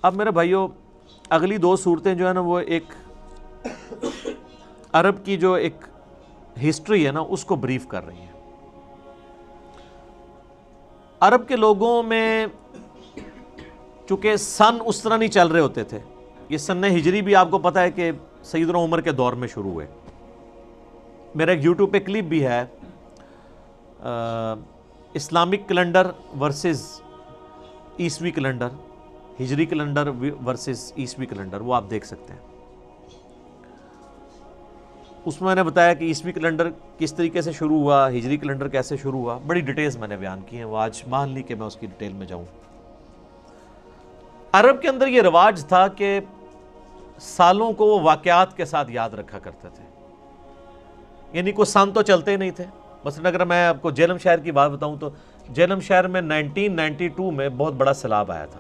اب میرے بھائیوں اگلی دو صورتیں جو ہے نا وہ ایک عرب کی جو ایک ہسٹری ہے نا اس کو بریف کر رہی ہیں۔ عرب کے لوگوں میں چونکہ سن اس طرح نہیں چل رہے ہوتے تھے، یہ سن ہجری بھی آپ کو پتہ ہے کہ سیدنا عمر کے دور میں شروع ہوئے۔ میرا ایک یوٹیوب پہ کلپ بھی ہے، اسلامک کیلنڈر ورسز عیسوی کیلنڈر، ہجری کیلنڈر ورسز عیسوی کیلنڈر، وہ آپ دیکھ سکتے ہیں۔ اس میں نے بتایا کہ عیسوی کیلنڈر کس طریقے سے شروع ہوا، ہجری کیلنڈر کیسے شروع ہوا، بڑی ڈیٹیلز میں نے بیان کی ہیں، وہ آج مان لی کہ میں اس کی ڈیٹیل میں جاؤں۔ عرب کے اندر یہ رواج تھا کہ سالوں کو وہ واقعات کے ساتھ یاد رکھا کرتے تھے، یعنی کوئی سن تو چلتے ہی نہیں تھے۔ مثلا اگر میں آپ کو جہلم شہر کی بات بتاؤں تو جہلم شہر میں 1992 میں بہت بڑا سیلاب آیا تھا،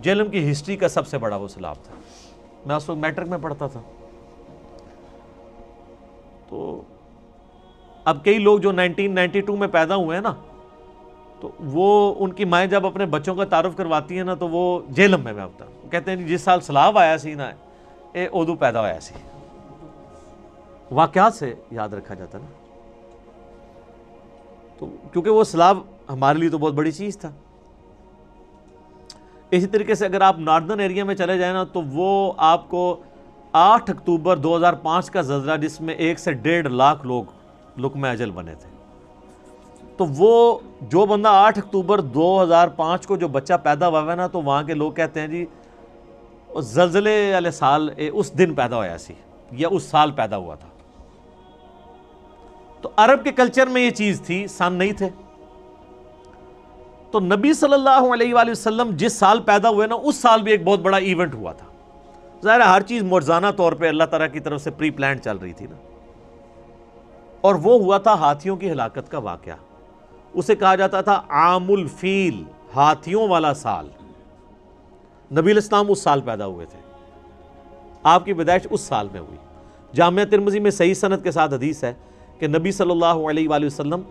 جہلم کی ہسٹری کا سب سے بڑا وہ سیلاب تھا، میں اس وقت میٹرک میں پڑھتا تھا۔ تو اب کئی لوگ جو 1992 میں پیدا ہوئے ہیں نا، تو وہ ان کی مائیں جب اپنے بچوں کا تعارف کرواتی ہیں نا تو وہ جہلم میں ہوتا، وہ کہتے ہیں جس سال سیلاب آیا سی نا اے ادو پیدا ہوا سی، واقعات سے یاد رکھا جاتا نا۔ تو کیونکہ وہ سیلاب ہمارے لیے تو بہت بڑی چیز تھا۔ اسی طریقے سے اگر آپ ناردرن ایریا میں چلے جائیں نا تو وہ آپ کو 8 اکتوبر 2005 کا زلزلہ جس میں 1 سے 1.5 لاکھ لوگ لقمہ اجل بنے تھے، تو وہ جو بندہ 8 اکتوبر 2005 کو جو بچہ پیدا ہوا ہے نا تو وہاں کے لوگ کہتے ہیں جی زلزلے والے سال اس دن پیدا ہوا سی یا اس سال پیدا ہوا تھا۔ تو عرب کے کلچر میں یہ چیز تھی، سن نہیں تھے۔ تو نبی صلی اللہ علیہ وآلہ وسلم جس سال پیدا ہوئے نا اس سال بھی ایک بہت بڑا ایونٹ ہوا تھا۔ ظاہر ہے ہر چیز معجزانہ طور پہ اللہ تعالیٰ کی طرف سے پری پلانڈ چل رہی تھی نا، اور وہ ہوا تھا ہاتھیوں کی ہلاکت کا واقعہ۔ اسے کہا جاتا تھا عام الفیل، ہاتھیوں والا سال۔ نبی علیہ السلام اس سال پیدا ہوئے تھے، آپ کی پیدائش اس سال میں ہوئی۔ جامعہ ترمذی میں صحیح سند کے ساتھ حدیث ہے کہ نبی صلی اللہ علیہ وآلہ وسلم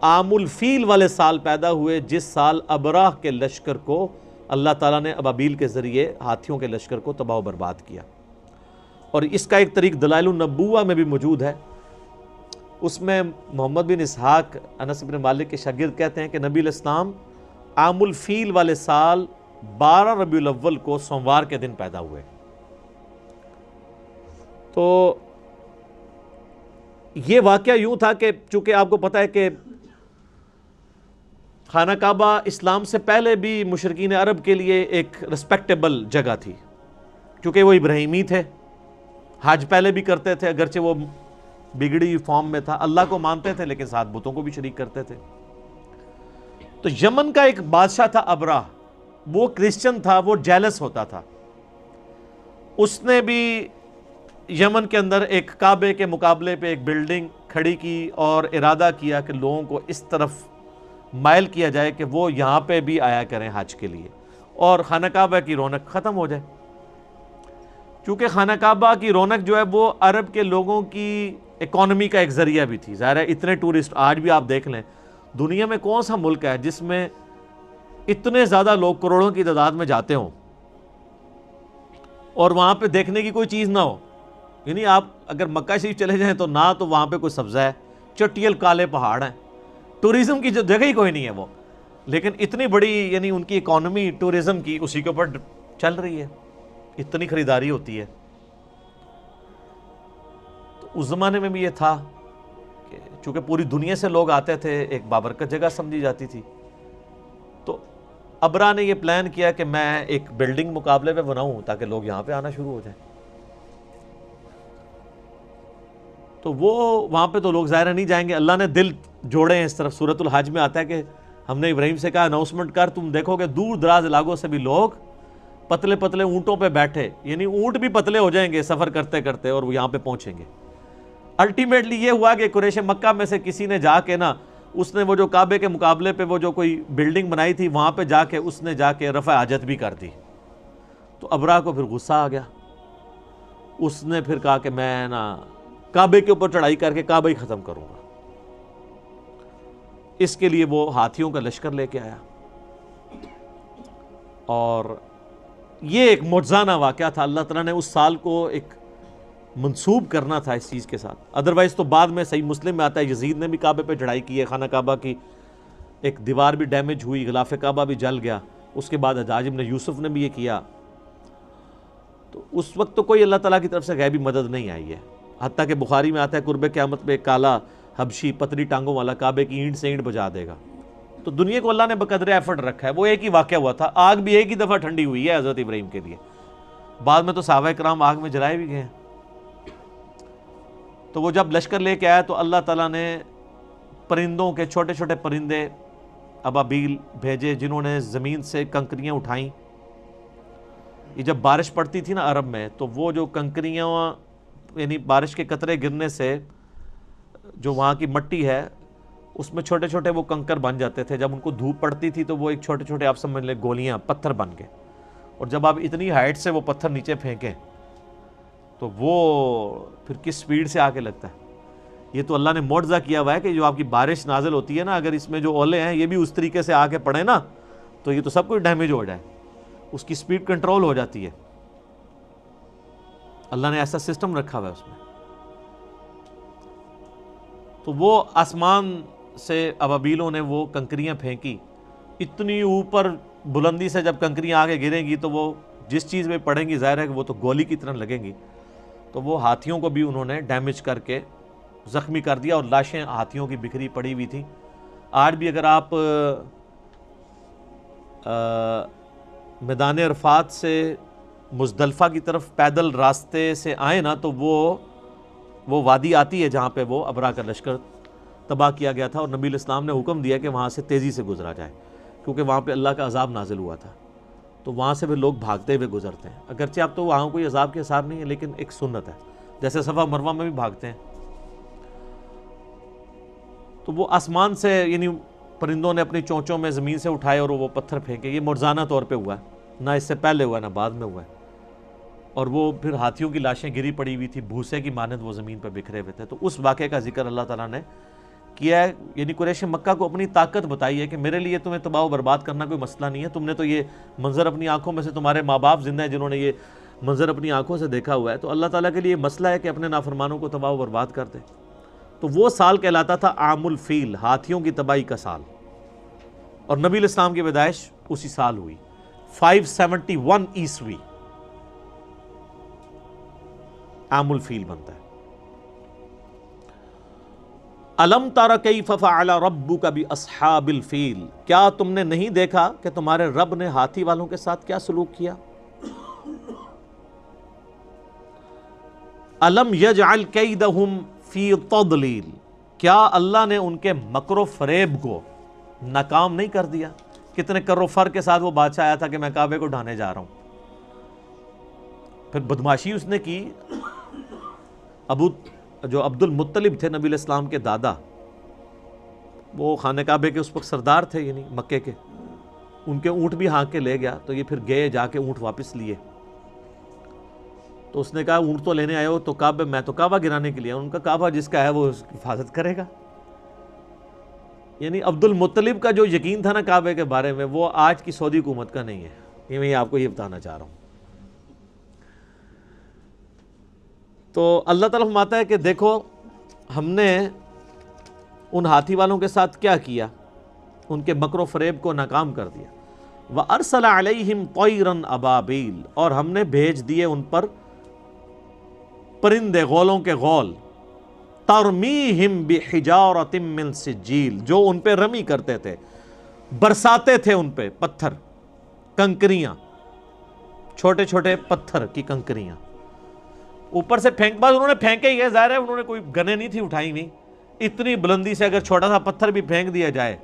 عام الفیل والے سال پیدا ہوئے، جس سال ابراہ کے لشکر کو اللہ تعالیٰ نے ابابیل کے ذریعے ہاتھیوں کے لشکر کو تباہ و برباد کیا۔ اور اس کا ایک طریق دلائل النبوہ میں بھی موجود ہے، اس میں محمد بن اسحاق انس بن مالک کے شاگرد کہتے ہیں کہ نبی علیہ السلام عام الفیل والے سال 12 ربیع الاول کو سوموار کے دن پیدا ہوئے۔ تو یہ واقعہ یوں تھا کہ چونکہ آپ کو پتہ ہے کہ خانہ کعبہ اسلام سے پہلے بھی مشرکین عرب کے لیے ایک رسپیکٹیبل جگہ تھی، کیونکہ وہ ابراہیمی تھے، حج پہلے بھی کرتے تھے، اگرچہ وہ بگڑی فارم میں تھا، اللہ کو مانتے تھے لیکن ساتھ بتوں کو بھی شریک کرتے تھے۔ تو یمن کا ایک بادشاہ تھا ابراہ، وہ کرسچن تھا، وہ جیلس ہوتا تھا، اس نے بھی یمن کے اندر ایک کعبے کے مقابلے پہ ایک بلڈنگ کھڑی کی اور ارادہ کیا کہ لوگوں کو اس طرف مائل کیا جائے کہ وہ یہاں پہ بھی آیا کریں حج کے لیے اور خانہ کعبہ کی رونق ختم ہو جائے۔ کیونکہ خانہ کعبہ کی رونق جو ہے وہ عرب کے لوگوں کی اکانومی کا ایک ذریعہ بھی تھی۔ ظاہر ہے اتنے ٹورسٹ آج بھی آپ دیکھ لیں، دنیا میں کون سا ملک ہے جس میں اتنے زیادہ لوگ کروڑوں کی تعداد میں جاتے ہوں اور وہاں پہ دیکھنے کی کوئی چیز نہ ہو۔ یعنی آپ اگر مکہ شریف چلے جائیں تو نہ تو وہاں پہ کوئی سبزہ ہے، چٹیل کالے پہاڑ ہیں، ٹوریزم کی جو جگہ ہی کوئی نہیں ہے وہ، لیکن اتنی بڑی یعنی ان کی اکانومی ٹوریزم کی اسی کے اوپر چل رہی ہے، اتنی خریداری ہوتی ہے۔ تو اس زمانے میں بھی یہ تھا کہ چونکہ پوری دنیا سے لوگ آتے تھے، ایک بابرکت جگہ سمجھی جاتی تھی، تو ابرا نے یہ پلان کیا کہ میں ایک بلڈنگ مقابلے پہ بناؤں تاکہ لوگ یہاں پہ آنا شروع ہو جائیں۔ تو وہ وہاں پہ تو لوگ ظاہر نہیں جائیں گے، اللہ نے دل جوڑے ہیں اس طرف۔ سورۃ الحج میں آتا ہے کہ ہم نے ابراہیم سے کہا اناؤنسمنٹ کر، تم دیکھو گے دور دراز علاقوں سے بھی لوگ پتلے پتلے اونٹوں پہ بیٹھے، یعنی اونٹ بھی پتلے ہو جائیں گے سفر کرتے کرتے اور وہ یہاں پہ پہنچیں گے۔ الٹیمیٹلی یہ ہوا کہ قریش مکہ میں سے کسی نے جا کے نا، اس نے وہ جو کعبے کے مقابلے پہ وہ جو کوئی بلڈنگ بنائی تھی وہاں پہ جا کے اس نے جا کے رفع حاجت بھی کر دی۔ تو ابرا کو پھر غصہ آ گیا، اس نے پھر کہا کہ میں نا کعبے کے اوپر چڑھائی کر کے کعبہ ہی ختم کروں گا۔ اس کے لیے وہ ہاتھیوں کا لشکر لے کے آیا اور یہ ایک معجزانہ واقعہ تھا، اللہ تعالیٰ نے اس سال کو ایک منسوب کرنا تھا اس چیز کے ساتھ. ادروائز تو بعد میں صحیح مسلم میں آتا ہے یزید نے بھی کعبے پہ چڑھائی کی ہے، خانہ کعبہ کی ایک دیوار بھی ڈیمیج ہوئی، غلاف کعبہ بھی جل گیا. اس کے بعد حجاج بن یوسف نے بھی یہ کیا. تو اس وقت تو کوئی اللہ تعالیٰ کی طرف سے غیبی مدد نہیں آئی ہے. حتیٰ کہ بخاری میں آتا ہے قرب قیامت میں ایک کالا حبشی پتلی ٹانگوں والا کعبے کی اینٹ سے اینٹ بجا دے گا. تو دنیا کو اللہ نے بقدر ایفرٹ رکھا ہے. وہ ایک ہی واقعہ ہوا تھا، آگ بھی ایک ہی دفعہ ٹھنڈی ہوئی ہے حضرت ابراہیم کے لیے. بعد میں تو صحابہ کرام آگ میں جلائے بھی گئے ہیں. تو وہ جب لشکر لے کے آیا تو اللہ تعالیٰ نے پرندوں کے چھوٹے چھوٹے پرندے ابابیل بھیجے جنہوں نے زمین سے کنکریاں اٹھائیں. یہ جب بارش پڑتی تھی نا عرب میں تو وہ جو کنکریاں یعنی بارش کے قطرے گرنے سے جو وہاں کی مٹی ہے اس میں چھوٹے چھوٹے وہ کنکر بن جاتے تھے. جب ان کو دھوپ پڑتی تھی تو وہ ایک چھوٹے چھوٹے آپ سمجھ لیں گولیاں پتھر بن گئے. اور جب آپ اتنی ہائٹ سے وہ پتھر نیچے پھینکیں تو وہ پھر کس سپیڈ سے آ کے لگتا ہے. یہ تو اللہ نے معجزہ کیا ہوا ہے کہ جو آپ کی بارش نازل ہوتی ہے نا، اگر اس میں جو اولے ہیں یہ بھی اس طریقے سے آ کے پڑے نا تو یہ تو سب کچھ ڈیمیج ہو جائے. اس کی سپیڈ کنٹرول ہو جاتی ہے. اللہ نے ایسا سسٹم رکھا ہوا ہے اس میں. تو وہ آسمان سے ابابیلوں نے وہ کنکریاں پھینکی. اتنی اوپر بلندی سے جب کنکریاں آگے گریں گی تو وہ جس چیز میں پڑیں گی ظاہر ہے کہ وہ تو گولی کی طرح لگیں گی. تو وہ ہاتھیوں کو بھی انہوں نے ڈیمیج کر کے زخمی کر دیا اور لاشیں ہاتھیوں کی بکھری پڑی ہوئی تھیں. آج بھی اگر آپ میدان عرفات سے مزدلفہ کی طرف پیدل راستے سے آئیں نا تو وہ وادی آتی ہے جہاں پہ وہ ابرا کا لشکر تباہ کیا گیا تھا اور نبی الاسلام نے حکم دیا کہ وہاں سے تیزی سے گزرا جائے کیونکہ وہاں پہ اللہ کا عذاب نازل ہوا تھا. تو وہاں سے بھی لوگ بھاگتے ہوئے گزرتے ہیں. اگرچہ اب تو وہاں کوئی عذاب کے اثار نہیں ہے لیکن ایک سنت ہے، جیسے صفا مروہ میں بھی بھاگتے ہیں. تو وہ آسمان سے یعنی پرندوں نے اپنی چونچوں میں زمین سے اٹھائے اور وہ پتھر پھینکے. یہ معجزانہ طور پہ ہوا ہے، نہ اس سے پہلے ہوا ہے نہ بعد میں ہوا ہے. اور وہ پھر ہاتھیوں کی لاشیں گری پڑی ہوئی تھی، بھوسے کی مانند وہ زمین پہ بکھرے ہوئے تھے. تو اس واقعے کا ذکر اللہ تعالیٰ نے کیا ہے. یعنی قریش مکہ کو اپنی طاقت بتائی ہے کہ میرے لیے تمہیں تباہ و برباد کرنا کوئی مسئلہ نہیں ہے. تم نے تو یہ منظر اپنی آنکھوں میں سے، تمہارے ماں باپ زندہ ہیں جنہوں نے یہ منظر اپنی آنکھوں سے دیکھا ہوا ہے. تو اللہ تعالیٰ کے لیے مسئلہ ہے کہ اپنے نافرمانوں کو تباہ و برباد کر دے. تو وہ سال کہلاتا تھا عام الفیل، ہاتھیوں کی تباہی کا سال. اور نبی الاسلام کی پیدائش اسی سال ہوئی 571 عیسوی. عام الفیل بنتا ہے. الم تر کیف فعل ربک باصحاب الفیل، کیا تم نے نہیں دیکھا کہ تمہارے رب نے ہاتھی والوں کے ساتھ کیا سلوک کیا. الم یجعل کیدہم فی تضلیل، کیا اللہ نے ان کے مکر و فریب کو ناکام نہیں کر دیا. کتنے کر و فر کے ساتھ وہ بادشاہ آیا تھا کہ میں کعبے کو ڈھانے جا رہا ہوں. پھر بدماشی اس نے کی. جو عبد المطلب تھے نبی الاسلام کے دادا، وہ خانہ کعبے کے اس وقت سردار تھے یعنی مکے کے. ان کے اونٹ بھی ہانک کے لے گیا تو یہ پھر گئے جا کے اونٹ واپس لیے. تو اس نے کہا اونٹ تو لینے آئے ہو تو کعبہ، میں تو کعبہ گرانے کے لیے. ان کا کعبہ جس کا ہے وہ اس کی حفاظت کرے گا. یعنی عبد المطلب کا جو یقین تھا نا کعبے کے بارے میں وہ آج کی سعودی حکومت کا نہیں ہے. یہ میں آپ کو یہ بتانا چاہ رہا ہوں. تو اللہ تعالیٰ فرماتا ہے کہ دیکھو ہم نے ان ہاتھی والوں کے ساتھ کیا کیا، ان کے مکر و فریب کو ناکام کر دیا. وَأَرْسَلَ عَلَيْهِمْ طَيْرًا أَبَابِيلَ، اور ہم نے بھیج دیے ان پر پرندے غولوں کے غول. تَرْمِيهِمْ بِحِجَارَةٍ مِّن سِجِّيلٍ، جو ان پہ رمی کرتے تھے، برساتے تھے ان پہ پتھر، کنکریاں، چھوٹے چھوٹے پتھر کی کنکریاں اوپر سے پھینک. بس انہوں نے پھینکے ہی ہے، ظاہر ہے انہوں نے کوئی گنیں نہیں تھی اٹھائی ہوئی. اتنی بلندی سے اگر چھوٹا سا پتھر بھی پھینک دیا جائے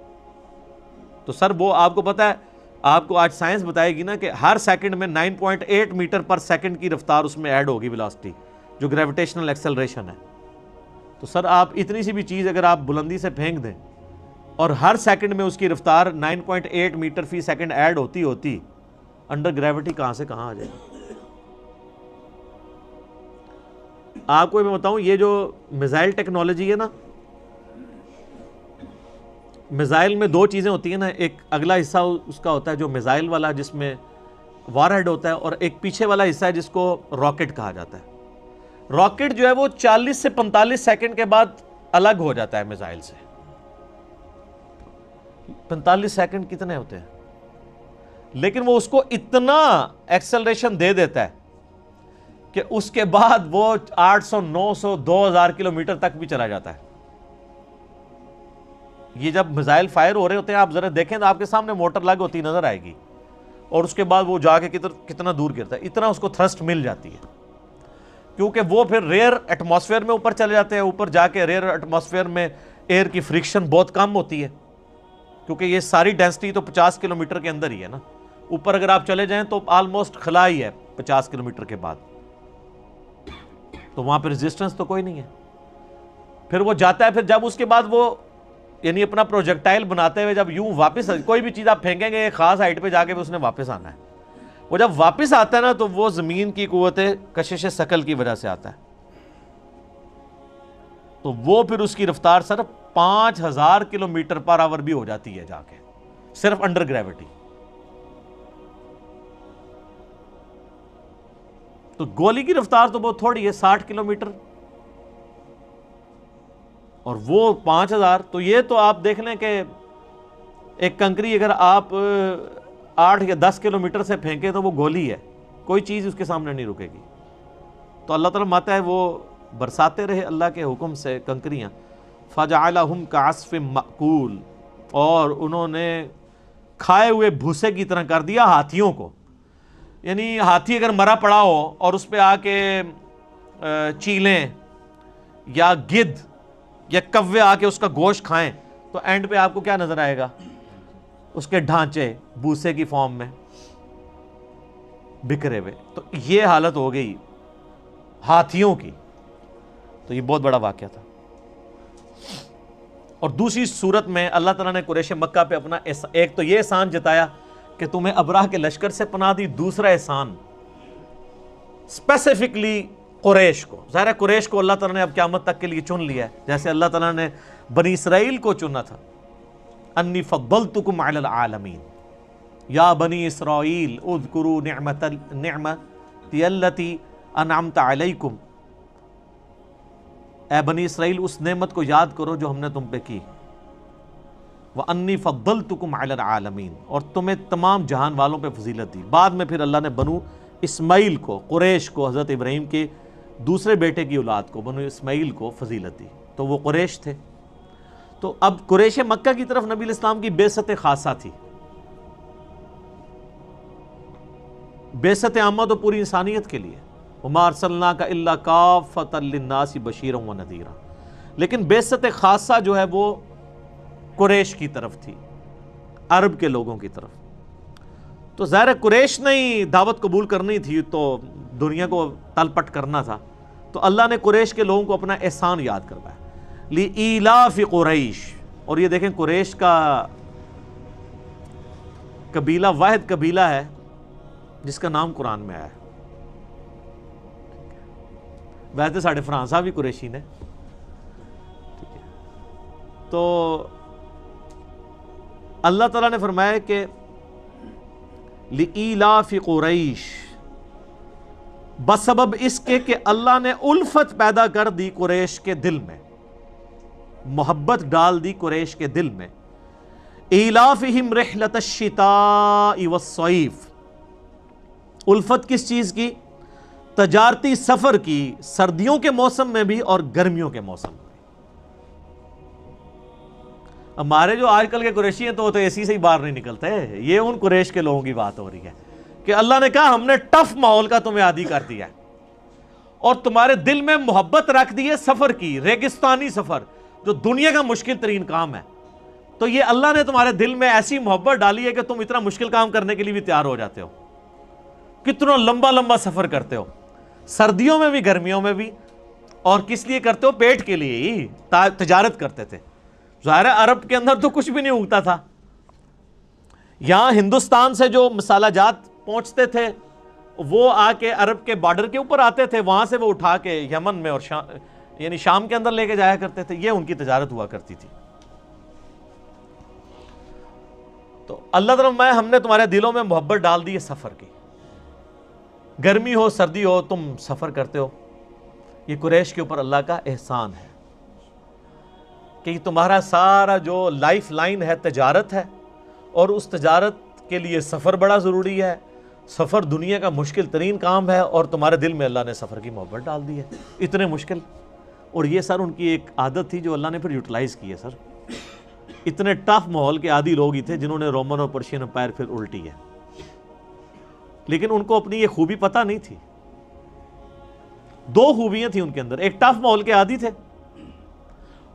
تو سر وہ آپ کو پتہ ہے، آپ کو آج سائنس بتائے گی نا کہ ہر سیکنڈ میں 9.8 میٹر پر سیکنڈ کی رفتار اس میں ایڈ ہوگی ویلاسٹی، جو گریویٹیشنل ایکسلریشن ہے. تو سر آپ اتنی سی بھی چیز اگر آپ بلندی سے پھینک دیں اور ہر سیکنڈ میں اس کی رفتار 9.8 میٹر فی سیکنڈ ایڈ ہوتی انڈر گریوٹی کہاں سے کہاں آ جائے گی. آپ کو میں بتاؤں یہ جو میزائل ٹیکنالوجی ہے نا، میزائل میں دو چیزیں ہوتی ہیں نا. ایک اگلا حصہ اس کا ہوتا ہے جو میزائل والا، جس میں وار ہیڈ ہوتا ہے اور ایک پیچھے والا حصہ ہے جس کو راکٹ کہا جاتا ہے. راکٹ جو ہے وہ 40 سے 45 سیکنڈ کے بعد الگ ہو جاتا ہے میزائل سے. 45 سیکنڈ کتنے ہوتے ہیں؟ لیکن وہ اس کو اتنا ایکسلریشن دے دیتا ہے کہ اس کے بعد وہ 800 900 2000 کلومیٹر تک بھی چلا جاتا ہے. یہ جب میزائل فائر ہو رہے ہوتے ہیں آپ ذرا دیکھیں تو آپ کے سامنے موٹر لگ ہوتی نظر آئے گی, اور اس کے بعد وہ جا کے کتنا دور گرتا ہے, اتنا اس کو تھرسٹ مل جاتی ہے, کیونکہ وہ پھر ریئر ایٹماسفیئر میں اوپر چلے جاتے ہیں. اوپر جا کے ریئر ایٹماسفیئر میں ایئر کی فرکشن بہت کم ہوتی ہے, کیونکہ یہ ساری ڈینسٹی تو 50 کلومیٹر کے اندر ہی ہے نا. اوپر اگر آپ چلے جائیں تو آلموسٹ خلا ہی ہے 50 کلومیٹر کے بعد, تو وہاں پہ ریزسٹنس تو کوئی نہیں ہے. پھر وہ جاتا ہے, پھر جب اس کے بعد وہ یعنی اپنا پروجیکٹائل بناتے ہوئے جب یوں واپس, کوئی بھی چیز آپ پھینکیں گے ایک خاص ہائٹ پہ جا کے اس نے واپس آنا ہے. وہ جب واپس آتا ہے نا تو وہ زمین کی قوت کشش ثقل کی وجہ سے آتا ہے, تو وہ پھر اس کی رفتار صرف 5000 کلومیٹر پر آور بھی ہو جاتی ہے جا کے, صرف انڈر گریوٹی. تو گولی کی رفتار تو بہت تھوڑی ہے, 60 کلومیٹر, اور وہ 5000. تو یہ تو آپ دیکھ لیں کہ ایک کنکری اگر آپ 8 یا 10 کلومیٹر سے پھینکے تو وہ گولی ہے, کوئی چیز اس کے سامنے نہیں رکے گی. تو اللہ تعالیٰ ماتا ہے وہ برساتے رہے اللہ کے حکم سے کنکریاں, فَجَعَلَهُمْ كَعَصْفٍ مَأْكُولٍ, اور انہوں نے کھائے ہوئے بھوسے کی طرح کر دیا ہاتھیوں کو. یعنی ہاتھی اگر مرا پڑا ہو اور اس پہ آ کے چیلیں یا گدھ یا کوے آ کے اس کا گوشت کھائیں تو اینڈ پہ آپ کو کیا نظر آئے گا؟ اس کے ڈھانچے بھوسے کی فارم میں بکھرے ہوئے. تو یہ حالت ہو گئی ہاتھیوں کی. تو یہ بہت بڑا واقعہ تھا. اور دوسری صورت میں اللہ تعالیٰ نے قریش مکہ پہ اپنا ایک تو یہ احسان جتایا کہ تمہیں ابراہ کے لشکر سے پناہ دی, دوسرا احسان اسپیسیفکلی قریش کو. ظاہر ہے قریش کو اللہ تعالیٰ نے اب قیامت تک کے لیے چن لیا ہے, جیسے اللہ تعالیٰ نے بنی اسرائیل کو چنا تھا. انی فضلتکم علی العالمین یا بنی اسرائیل اذکروا نعمتی التی انعمت علیکم, اے بنی اسرائیل اس نعمت کو یاد کرو جو ہم نے تم پہ کی. وَأَنِّي فَضَّلْتُكُمْ عَلَى الْعَالَمِينَ, اور تمہیں تمام جہان والوں پہ فضیلت دی. بعد میں پھر اللہ نے بنو اسماعیل کو, قریش کو, حضرت ابراہیم کے دوسرے بیٹے کی اولاد کو, بنو اسماعیل کو فضیلت دی. تو وہ قریش تھے. تو اب قریش مکہ کی طرف نبی الاسلام کی بعثت خاصہ تھی. بعثت عامہ تو پوری انسانیت کے لیے, وَمَا أَرْسَلْنَاكَ إِلَّا كَافَّةً لِلنَّاسِ بَشِيرًا وَنَذِيرًا. لیکن بعثت خاصہ جو ہے وہ قریش کی طرف تھی, عرب کے لوگوں کی طرف. تو ظاہر قریش نے ہی دعوت قبول کرنی تھی, تو دنیا کو تل پٹ کرنا تھا. تو اللہ نے قریش کے لوگوں کو اپنا احسان یاد کروایا. لِإِيلَافِ قُرَيْشٍ, اور یہ دیکھیں قریش کا قبیلہ واحد قبیلہ ہے جس کا نام قرآن میں آیا ہے. ویسے ساڑھے فرحان صاحب بھی قریشی نے. تو اللہ تعالیٰ نے فرمایا کہ لِإِيلَافِ قُرَيْشٍ, بسبب اس کے کہ اللہ نے الفت پیدا کر دی قریش کے دل میں, محبت ڈال دی قریش کے دل میں. إِيلَافِهِمْ رِحْلَةَ الشِّتَاءِ وَالصَّيْفِ, الفت کس چیز کی؟ تجارتی سفر کی, سردیوں کے موسم میں بھی اور گرمیوں کے موسم میں. ہمارے جو آج کل کے قریشی ہیں تو اسی سے ہی باہر نہیں نکلتے. یہ ان قریش کے لوگوں کی بات ہو رہی ہے کہ اللہ نے کہا ہم نے ٹف ماحول کا تمہیں عادی کر دیا ہے, اور تمہارے دل میں محبت رکھ دی ہے سفر کی, ریگستانی سفر جو دنیا کا مشکل ترین کام ہے. تو یہ اللہ نے تمہارے دل میں ایسی محبت ڈالی ہے کہ تم اتنا مشکل کام کرنے کے لیے بھی تیار ہو جاتے ہو. کتنا لمبا لمبا سفر کرتے ہو, سردیوں میں بھی گرمیوں میں بھی. اور کس لیے کرتے ہو؟ پیٹ کے لیے ہی. تجارت کرتے تھے. ظاہر ہے عرب کے اندر تو کچھ بھی نہیں اگتا تھا. یہاں ہندوستان سے جو مسالہ جات پہنچتے تھے وہ آ کے عرب کے بارڈر کے اوپر آتے تھے, وہاں سے وہ اٹھا کے یمن میں اور یعنی شام کے اندر لے کے جایا کرتے تھے. یہ ان کی تجارت ہوا کرتی تھی. تو اللہ تعالیٰ میں ہم نے تمہارے دلوں میں محبت ڈال دی ہے سفر کی. گرمی ہو سردی ہو تم سفر کرتے ہو. یہ قریش کے اوپر اللہ کا احسان ہے کہ تمہارا سارا جو لائف لائن ہے تجارت ہے، اور اس تجارت کے لیے سفر بڑا ضروری ہے. سفر دنیا کا مشکل ترین کام ہے، اور تمہارے دل میں اللہ نے سفر کی محبت ڈال دی ہے. اتنے مشکل، اور یہ سر ان کی ایک عادت تھی جو اللہ نے پھر یوٹیلائز کی ہے. سر اتنے ٹف ماحول کے عادی لوگ ہی تھے جنہوں نے رومن اور پرشین امپائر پھر الٹی ہے، لیکن ان کو اپنی یہ خوبی پتہ نہیں تھی. دو خوبیاں تھیں ان کے اندر، ایک ٹف ماحول کے عادی تھے،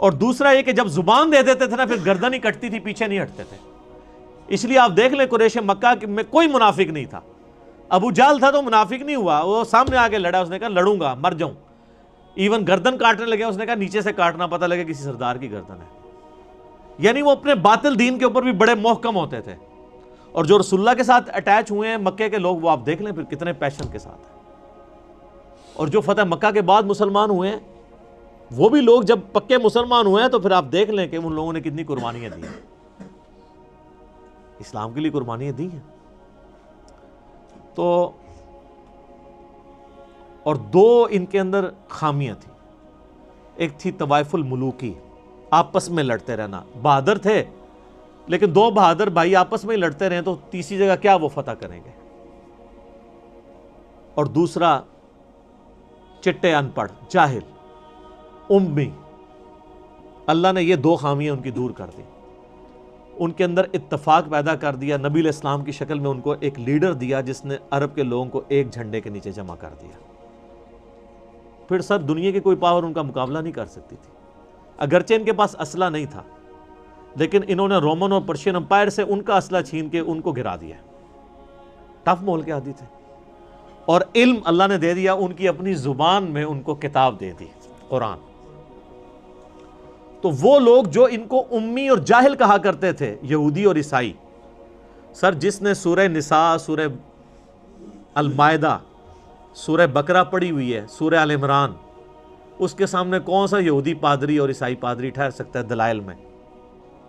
اور دوسرا یہ کہ جب زبان دے دیتے تھے نا پھر گردن ہی کٹتی تھی، پیچھے نہیں ہٹتے تھے. اس لیے آپ دیکھ لیں قریش مکہ میں کوئی منافق نہیں تھا. ابو جہل تھا تو منافق نہیں ہوا، وہ سامنے آ کے لڑا، اس نے کہا لڑوں گا مر جاؤں. ایون گردن کاٹنے لگے، اس نے کہا نیچے سے کاٹنا، پتہ لگے کسی سردار کی گردن ہے. یعنی وہ اپنے باطل دین کے اوپر بھی بڑے محکم ہوتے تھے. اور جو رسول اللہ کے ساتھ اٹیچ ہوئے ہیں مکے کے لوگ، وہ آپ دیکھ لیں پھر کتنے پیشن کے ساتھ ہیں. اور جو فتح مکہ کے بعد مسلمان ہوئے ہیں وہ بھی لوگ جب پکے مسلمان ہوئے ہیں تو پھر آپ دیکھ لیں کہ ان لوگوں نے کتنی قربانیاں دی ہیں، اسلام کے لیے قربانیاں دی ہیں. تو اور دو ان کے اندر خامیاں تھیں. ایک تھی طوائف الملوکی، آپس میں لڑتے رہنا. بہادر تھے لیکن دو بہادر بھائی آپس میں ہی لڑتے رہیں تو تیسری جگہ کیا وہ فتح کریں گے. اور دوسرا چٹے ان پڑھ، جاہل، امی. اللہ نے یہ دو خامیاں ان کی دور کر دی. ان کے اندر اتفاق پیدا کر دیا. نبی علیہ السلام کی شکل میں ان کو ایک لیڈر دیا جس نے عرب کے لوگوں کو ایک جھنڈے کے نیچے جمع کر دیا. پھر سر دنیا کی کوئی پاور ان کا مقابلہ نہیں کر سکتی تھی. اگرچہ ان کے پاس اسلحہ نہیں تھا لیکن انہوں نے رومن اور پرشین امپائر سے ان کا اسلحہ چھین کے ان کو گرا دیا. ٹف ماحول کے عادی تھے. اور علم اللہ نے دے دیا، ان کی اپنی زبان میں ان کو کتاب دے دی، قرآن. تو وہ لوگ جو ان کو امی اور جاہل کہا کرتے تھے، یہودی اور عیسائی، سر جس نے سورہ نساء، سورہ المائدہ، سورہ بقرہ پڑھی ہوئی ہے، سورہ آل عمران، اس کے سامنے کون سا یہودی پادری اور عیسائی پادری ٹھہر سکتا ہے دلائل میں،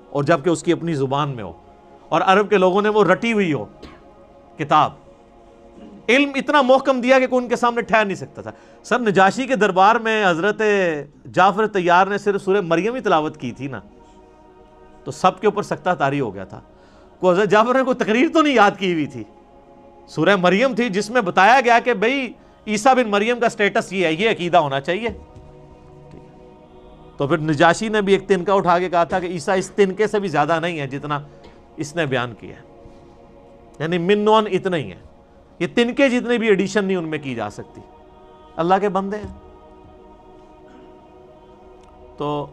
اور جبکہ اس کی اپنی زبان میں ہو اور عرب کے لوگوں نے وہ رٹی ہوئی ہو کتاب. علم اتنا محکم دیا کہ کوئی ان کے سامنے ٹھہر نہیں سکتا تھا. سر نجاشی کے دربار میں حضرت جعفر طیار نے صرف سورہ مریم ہی تلاوت کی تھی نا تو سب کے اوپر سکتہ طاری ہو گیا تھا. کو حضرت جعفر نے کوئی تقریر تو نہیں یاد کی ہوئی تھی. سورہ مریم تھی جس میں بتایا گیا کہ بھئی عیسیٰ بن مریم کا سٹیٹس یہ ہے، یہ عقیدہ ہونا چاہیے. تو پھر نجاشی نے بھی ایک تنکا اٹھا کے کہا تھا کہ عیسیٰ اس تنکے سے بھی زیادہ نہیں ہے جتنا اس نے بیان کیا ہے، یعنی منون اتنا ہی ہے، یہ تنکے جتنے بھی ایڈیشن نہیں ان میں کی جا سکتی. اللہ کے بندے ہیں. تو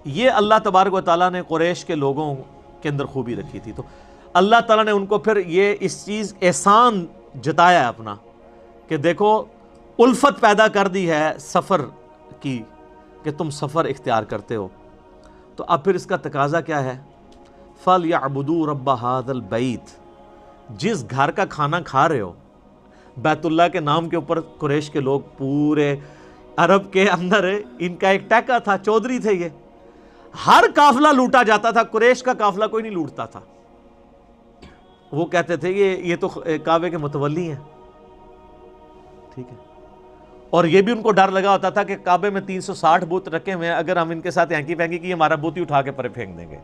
یہ اللہ تبارک و تعالیٰ نے قریش کے لوگوں کے اندر خوبی رکھی تھی. تو اللہ تعالیٰ نے ان کو پھر یہ اس چیز احسان جتایا ہے اپنا کہ دیکھو الفت پیدا کر دی ہے سفر کی کہ تم سفر اختیار کرتے ہو. تو اب پھر اس کا تقاضا کیا ہے؟ فَلْيَعْبُدُوا رَبَّ هَذَا الْبَيْتِ. جس گھر کا کھانا کھا رہے ہو، بیت اللہ کے نام کے اوپر قریش کے لوگ پورے عرب کے اندر ان کا ایک ٹیکا تھا، چودھری تھے. یہ ہر قافلہ لوٹا جاتا تھا، قریش کا قافلہ کوئی نہیں لوٹتا تھا. وہ کہتے تھے یہ تو کعبے کے متولی ہیں، ٹھیک ہے. اور یہ بھی ان کو ڈر لگا ہوتا تھا کہ کعبے میں 360 بت رکھے ہوئے ہیں، اگر ہم ان کے ساتھ ہینکی پینکی کی ہمارا بت ہی اٹھا کے پرے پھینک دیں گے.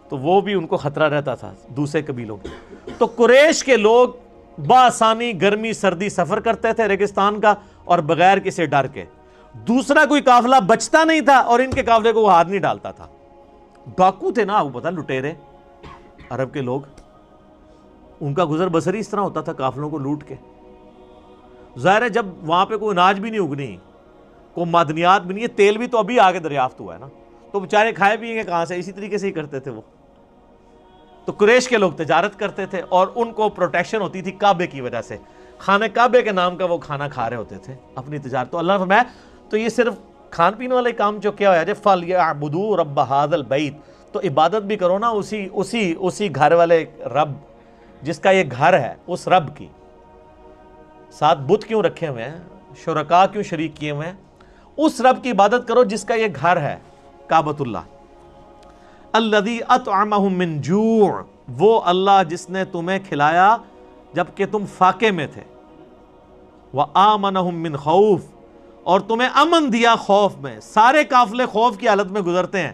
تو وہ بھی ان کو خطرہ رہتا تھا دوسرے قبیلوں کے. تو قریش کے لوگ بآسانی گرمی سردی سفر کرتے تھے ریگستان کا، اور بغیر کسی ڈر کے. دوسرا کوئی قافلہ بچتا نہیں تھا اور ان کے قافلے کو وہ ہاتھ نہیں ڈالتا تھا. ڈاکو تھے نا، وہ پتہ لٹیرے عرب کے لوگ، ان کا گزر بسر ہی اس طرح ہوتا تھا قافلوں کو لوٹ کے. ظاہر ہے جب وہاں پہ کوئی اناج بھی نہیں اگنی، کوئی معدنیات بھی نہیں، یہ تیل بھی تو ابھی آگے دریافت ہوا ہے نا، تو بیچارے کھائے پیئیں گے کہاں سے؟ اسی طریقے سے ہی کرتے تھے وہ. تو قریش کے لوگ تجارت کرتے تھے اور ان کو پروٹیکشن ہوتی تھی کعبے کی وجہ سے. خانہ کعبے کے نام کا وہ کھانا کھا رہے ہوتے تھے اپنی تجارت. تو اللہ نے فرمایا تو یہ صرف کھان پین والے کام جو کیا ہوا ہے فَلْيَعْبُدُوا رَبَّ هَذَا الْبَيْتِ. تو عبادت بھی کرو نا اسی گھر والے رب جس کا یہ گھر ہے، اس رب کی. ساتھ بت کیوں رکھے ہوئے ہیں، شرکاء کیوں شریک کیے ہوئے ہیں؟ اس رب کی عبادت کرو جس کا یہ گھر ہے کعبۃ اللہ. الذی اطعمہم من جوع. وہ اللہ جس نے تمہیں کھلایا جبکہ تم فاقے میں تھے، وَآمَنَهُم مِّن خَوْفٍ، اور تمہیں امن دیا خوف میں۔ سارے قافلے خوف کی حالت میں گزرتے ہیں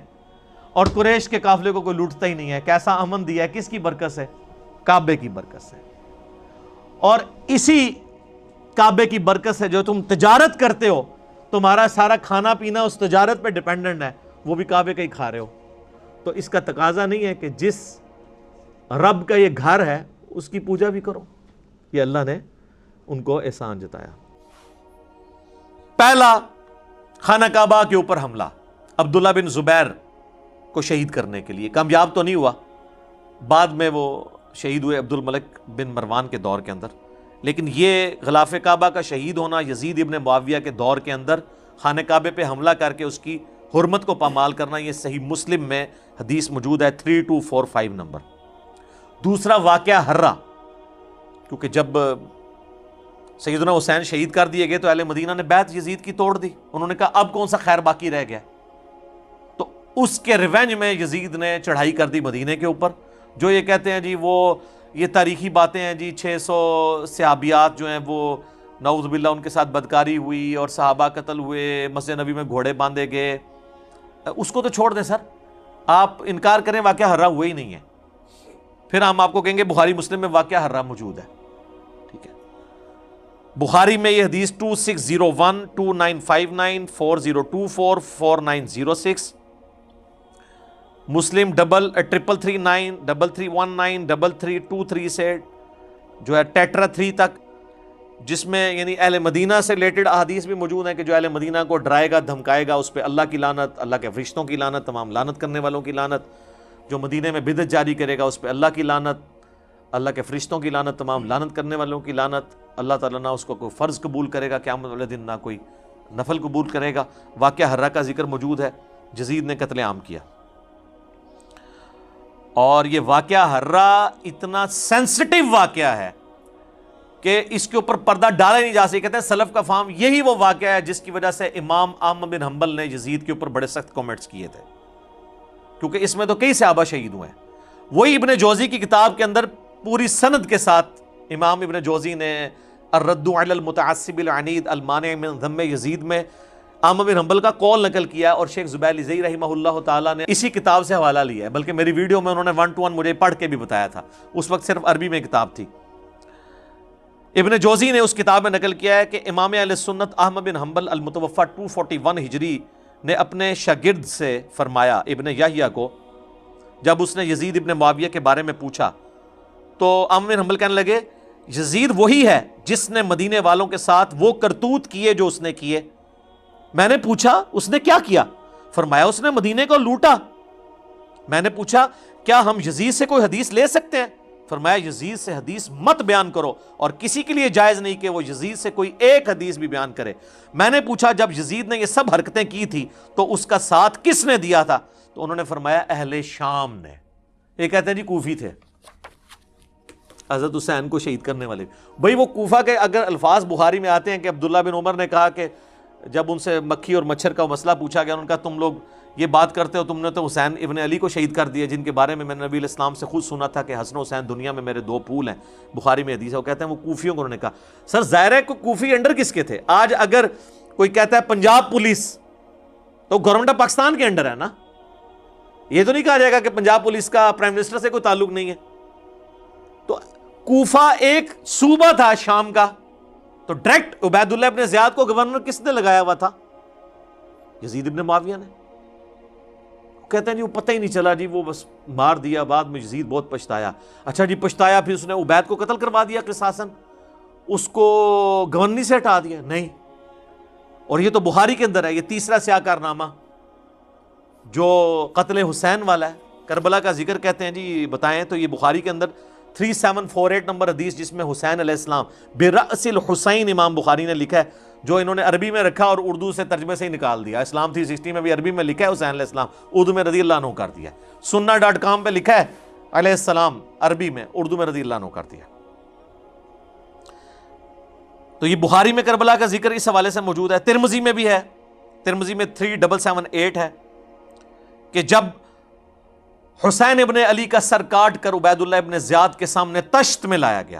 اور قریش کے قافلے کو کوئی لوٹتا ہی نہیں ہے۔ کیسا امن دیا ہے؟ کس کی برکت سے؟ کعبے کی برکت سے۔ اور اسی کعبے کی برکت سے جو تم تجارت کرتے ہو، تمہارا سارا کھانا پینا اس تجارت پہ ڈیپینڈنٹ ہے، وہ بھی کعبے کا ہی کھا رہے ہو۔ تو اس کا تقاضا نہیں ہے کہ جس رب کا یہ گھر ہے اس کی پوجا بھی کرو۔ یہ اللہ نے ان کو احسان جتایا۔ پہلا خانہ کعبہ کے اوپر حملہ عبداللہ بن زبیر کو شہید کرنے کے لیے، کامیاب تو نہیں ہوا، بعد میں وہ شہید ہوئے عبد الملک بن مروان کے دور کے اندر، لیکن یہ غلاف کعبہ کا شہید ہونا، یزید ابن معاویہ کے دور کے اندر خانہ کعبے پہ حملہ کر کے اس کی حرمت کو پامال کرنا، یہ صحیح مسلم میں حدیث موجود ہے 3245 نمبر۔ دوسرا واقعہ ہرہ، کیونکہ جب سیدنا حسین شہید کر دیے گئے تو اہل مدینہ نے بیعت یزید کی توڑ دی، انہوں نے کہا اب کون سا خیر باقی رہ گیا، تو اس کے ریونج میں یزید نے چڑھائی کر دی مدینے کے اوپر۔ جو یہ کہتے ہیں جی وہ یہ تاریخی باتیں ہیں جی 600 صحابیات جو ہیں وہ نعوذ باللہ ان کے ساتھ بدکاری ہوئی اور صحابہ قتل ہوئے، مسجد نبی میں گھوڑے باندھے گئے، اس کو تو چھوڑ دیں سر، آپ انکار کریں واقعہ ہرہ ہوا ہی نہیں ہے، پھر ہم آپ کو کہیں گے بخاری مسلم میں واقعہ ہرہ موجود ہے، ٹھیک ہے۔ بخاری میں یہ حدیث 2601 2959 4024 4906، مسلم 3339 3319 3323 سے جو ہے ٹیٹرا 3 تک، جس میں یعنی اہل مدینہ سے ریلیٹڈ احادیث بھی موجود ہیں کہ جو اہل مدینہ کو ڈرائے گا دھمکائے گا اس پہ اللہ کی لعنت، اللہ کے فرشتوں کی لعنت، تمام لعنت کرنے والوں کی لعنت، جو مدینے میں بدعت جاری کرے گا اس پہ اللہ کی لعنت، اللہ کے فرشتوں کی لعنت، تمام لعنت کرنے والوں کی لعنت، اللہ تعالیٰ نہ اس کو کوئی فرض قبول کرے گا قیامت والے دن، نہ کوئی نفل قبول کرے گا۔ واقعہ ہرہ کا ذکر موجود ہے، یزید نے قتل عام کیا۔ اور یہ واقعہ ہرہ اتنا سینسٹیو واقعہ ہے کہ اس کے اوپر پردہ ڈالا نہیں جا سکتا۔ کہتے ہیں سلف کا فہم یہی وہ واقعہ ہے جس کی وجہ سے امام احمد بن حنبل نے یزید کے اوپر بڑے سخت کامنٹس کیے تھے، کیونکہ اس میں تو کئی صحابہ شہید ہوئے ہیں۔ وہی ابن جوزی کی کتاب کے اندر پوری سند کے ساتھ امام ابن جوزی نے الرد علی المتعصب العنید المانع من ذم یزید میں احمد بن حنبل کا قول نقل کیا، اور شیخ زبیر لزئی رحمہ اللہ تعالیٰ نے اسی کتاب سے حوالہ لیا ہے، بلکہ میری ویڈیو میں انہوں نے 1 to 1 مجھے پڑھ کے بھی بتایا تھا، اس وقت صرف عربی میں کتاب تھی۔ ابن جوزی نے اس کتاب میں نقل کیا ہے کہ امام اہل سنت احمد بن حنبل المتوفی 241 ہجری نے اپنے شاگرد سے فرمایا، ابن یحییٰ کو، جب اس نے یزید ابن معاویہ کے بارے میں پوچھا تو احمد بن حنبل کہنے لگے یزید وہی ہے جس نے مدینے والوں کے ساتھ وہ کرتوت کیے جو اس نے کیے۔ میں نے پوچھا اس نے کیا کیا؟ فرمایا اس نے مدینے کو لوٹا۔ میں نے پوچھا کیا ہم یزید سے کوئی حدیث لے سکتے ہیں؟ فرمایا یزید سے حدیث مت بیان کرو، اور کسی کے لیے جائز نہیں کہ وہ یزید سے کوئی ایک حدیث بھی بیان کرے۔ میں نے پوچھا جب یزید نے یہ سب حرکتیں کی تھی تو اس کا ساتھ کس نے دیا تھا؟ تو انہوں نے فرمایا اہل شام نے۔ یہ کہتے ہیں جی کوفی تھے، حضرت حسین کو شہید کرنے والے۔ بھئی وہ کوفہ کے اگر الفاظ بخاری میں آتے ہیں کہ عبداللہ بن عمر نے کہا کہ جب ان سے مکھی اور مچھر کا مسئلہ پوچھا گیا، انہوں نے کہا تم لوگ یہ بات کرتے ہو، تم نے تو حسین ابن علی کو شہید کر دیا، جن کے بارے میں نے نبی علیہ السلام سے خود سنا تھا کہ حسن و حسین دنیا میں میرے 2 پھول ہیں، بخاری میں حدیث ہے۔ وہ کہتے ہیں وہ کوفیوں کو انہوں نے کہا۔ سر ظاہر ہے کہ کوفی انڈر کس کے تھے؟ آج اگر کوئی کہتا ہے پنجاب پولیس تو گورنمنٹ آف پاکستان کے انڈر ہے نا، یہ تو نہیں کہا جائے گا کہ پنجاب پولیس کا پرائم منسٹر سے کوئی تعلق نہیں ہے۔ تو کوفہ ایک صوبہ تھا شام کا، تو ڈائریکٹ عبید اللہ ابن زیاد کو گورنر کس نے لگایا ہوا تھا؟ یزید ابن معاویہ نے۔ کہتے ہیں جی وہ پتہ ہی نہیں چلا جی، وہ بس مار دیا، بعد میں یزید بہت پچھتایا۔ اچھا جی پچھتایا، پھر اس نے عبید کو قتل کروا دیا قصاصاً، اس کو گورنری سے ہٹا دیا؟ نہیں۔ اور یہ تو بخاری کے اندر ہے، یہ تیسرا سیاہ کارنامہ جو قتل حسین والا ہے، کربلا کا ذکر کہتے ہیں جی بتائیں، تو یہ بخاری کے اندر 3748 نمبر حدیث جس میں حسین علیہ السلام برأس الحسین امام بخاری نے لکھا ہے، جو انہوں نے عربی میں رکھا اور اردو سے ترجمے سے ہی نکال دیا۔ اسلام 360 میں بھی عربی میں لکھا ہے حسین علیہ السلام، اردو میں رضی اللہ عنہ کر دیا۔ سننا.com پہ لکھا ہے علیہ السلام عربی میں، اردو میں رضی اللہ عنہ کر دیا۔ تو یہ بخاری میں کربلا کا ذکر اس حوالے سے موجود ہے، ترمذی میں بھی ہے، ترمذی میں 3778 ہے کہ جب حسین ابن علی کا سر کاٹ کر عبید اللہ ابن زیاد کے سامنے تشت میں لایا گیا،